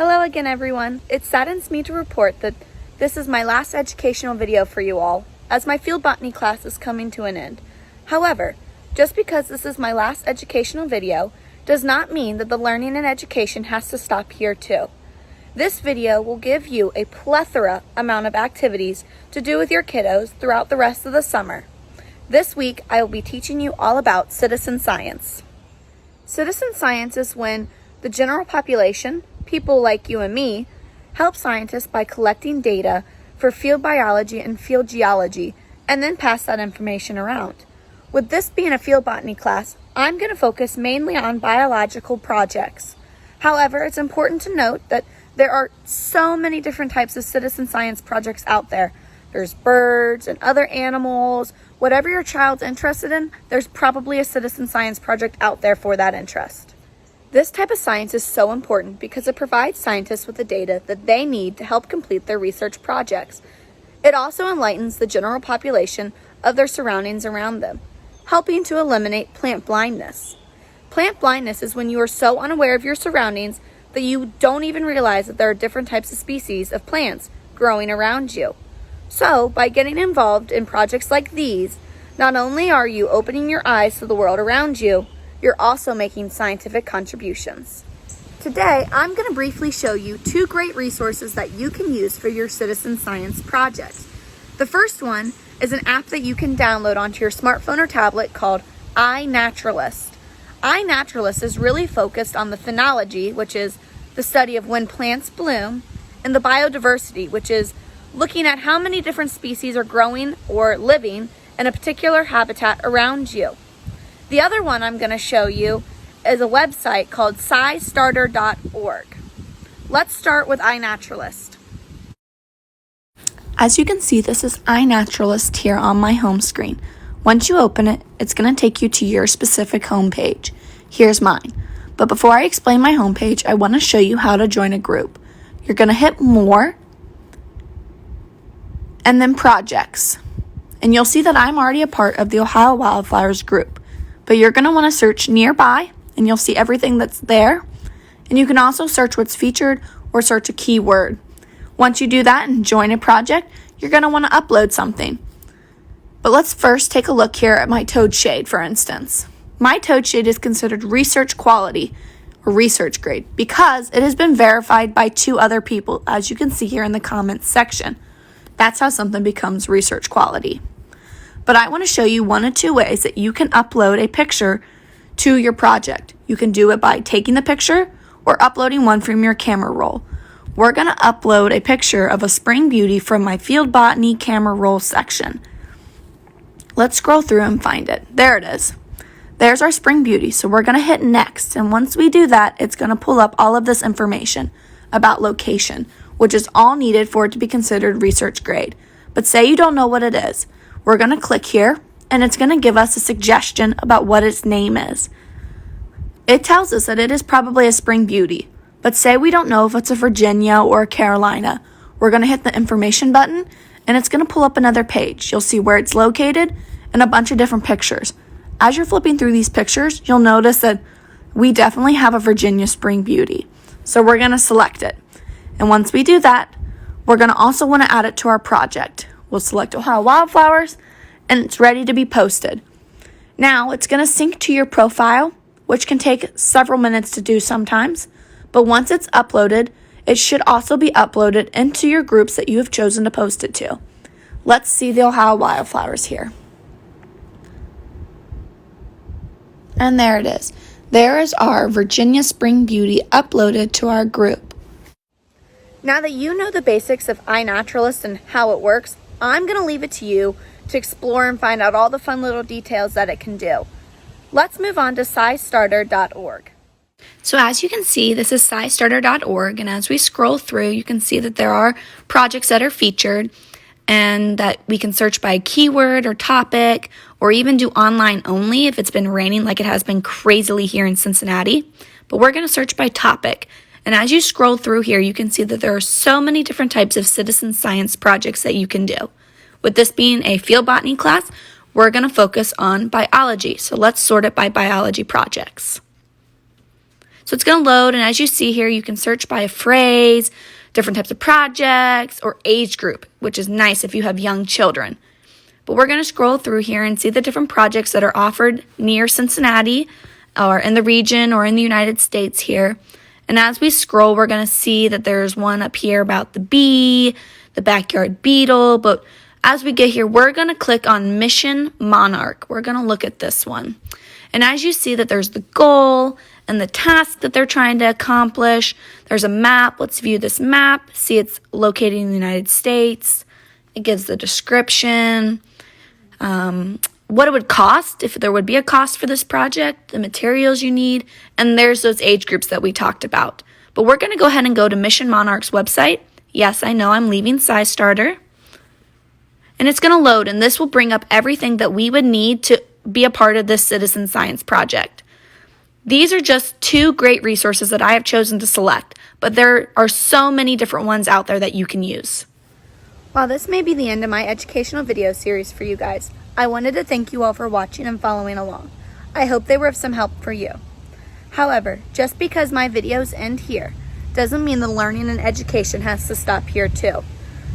Hello again, everyone. It saddens me to report that this is my last educational video for you all, as my field botany class is coming to an end. However, just because this is my last educational video does not mean that the learning and education has to stop here too. This video will give you a plethora amount of activities to do with your kiddos throughout the rest of the summer. This week, I will be teaching you all about citizen science. Citizen science is when the general population, people like you and me, help scientists by collecting data for field biology and field geology and then pass that information around. With this being a field botany class, I'm going to focus mainly on biological projects. However, it's important to note that there are so many different types of citizen science projects out there. There's birds and other animals. Whatever your child's interested in, there's probably a citizen science project out there for that interest. This type of science is so important because it provides scientists with the data that they need to help complete their research projects. It also enlightens the general population of their surroundings around them, helping to eliminate plant blindness. Plant blindness is when you are so unaware of your surroundings that you don't even realize that there are different types of species of plants growing around you. So, by getting involved in projects like these, not only are you opening your eyes to the world around you, you're also making scientific contributions. Today, I'm going to briefly show you two great resources that you can use for your citizen science projects. The first one is an app that you can download onto your smartphone or tablet called iNaturalist. iNaturalist is really focused on the phenology, which is the study of when plants bloom, and the biodiversity, which is looking at how many different species are growing or living in a particular habitat around you. The other one I'm going to show you is a website called scistarter.org. Let's start with iNaturalist. As you can see, this is iNaturalist here on my home screen. Once you open it, it's going to take you to your specific home page. Here's mine. But before I explain my home page, I want to show you how to join a group. You're going to hit More and then Projects. And you'll see that I'm already a part of the Ohio Wildflowers group. But you're going to want to search nearby, and you'll see everything that's there. And you can also search what's featured or search a keyword. Once you do that and join a project, you're going to want to upload something. But let's first take a look here at my toad shade, for instance. My toad shade is considered research quality or research grade because it has been verified by 2 other people, as you can see here in the comments section. That's how something becomes research quality. But I want to show you 1 of 2 ways that you can upload a picture to your project. You can do it by taking the picture or uploading one from your camera roll. We're going to upload a picture of a spring beauty from my field botany camera roll section. Let's scroll through and find it. There it is. There's our spring beauty. So we're going to hit next. And once we do that, it's going to pull up all of this information about location, which is all needed for it to be considered research grade. But say you don't know what it is. We're going to click here, and it's going to give us a suggestion about what its name is. It tells us that it is probably a spring beauty, but say we don't know if it's a Virginia or a Carolina. We're going to hit the information button, and it's going to pull up another page. You'll see where it's located and a bunch of different pictures. As you're flipping through these pictures, you'll notice that we definitely have a Virginia spring beauty. So we're going to select it. And once we do that, we're going to also want to add it to our project. We'll select Ohio Wildflowers, and it's ready to be posted. Now, it's going to sync to your profile, which can take several minutes to do sometimes. But once it's uploaded, it should also be uploaded into your groups that you have chosen to post it to. Let's see the Ohio Wildflowers here. And there it is. There is our Virginia Spring Beauty uploaded to our group. Now that you know the basics of iNaturalist and how it works, I'm going to leave it to you to explore and find out all the fun little details that it can do. Let's move on to scistarter.org. So as you can see, this is scistarter.org, and as we scroll through, you can see that there are projects that are featured and that we can search by keyword or topic, or even do online only if it's been raining like it has been crazily here in Cincinnati. But we're going to search by topic. And as you scroll through here, you can see that there are so many different types of citizen science projects that you can do. With this being a field botany class, we're going to focus on biology. So let's sort it by biology projects. So it's going to load, and as you see here, you can search by a phrase, different types of projects, or age group, which is nice if you have young children. But we're going to scroll through here and see the different projects that are offered near Cincinnati or in the region or in the United States here. And as we scroll, we're going to see that there's one up here about the bee, the backyard beetle. But as we get here, we're going to click on Mission Monarch. We're going to look at this one. And as you see that there's the goal and the task that they're trying to accomplish. There's a map. Let's view this map. See, it's located in the United States. It gives the description, what it would cost, if there would be a cost for this project, the materials you need, and there's those age groups that we talked about. But we're going to go ahead and go to Mission Monarch's website. Yes, I know I'm leaving SciStarter. And it's going to load, and this will bring up everything that we would need to be a part of this citizen science project. These are just 2 great resources that I have chosen to select, but there are so many different ones out there that you can use. While this may be the end of my educational video series for you guys, I wanted to thank you all for watching and following along. I hope they were of some help for you. However, just because my videos end here doesn't mean the learning and education has to stop here too.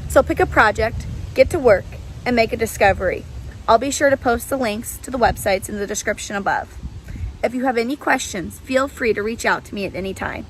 So pick a project, get to work, and make a discovery. I'll be sure to post the links to the websites in the description above. If you have any questions, feel free to reach out to me at any time.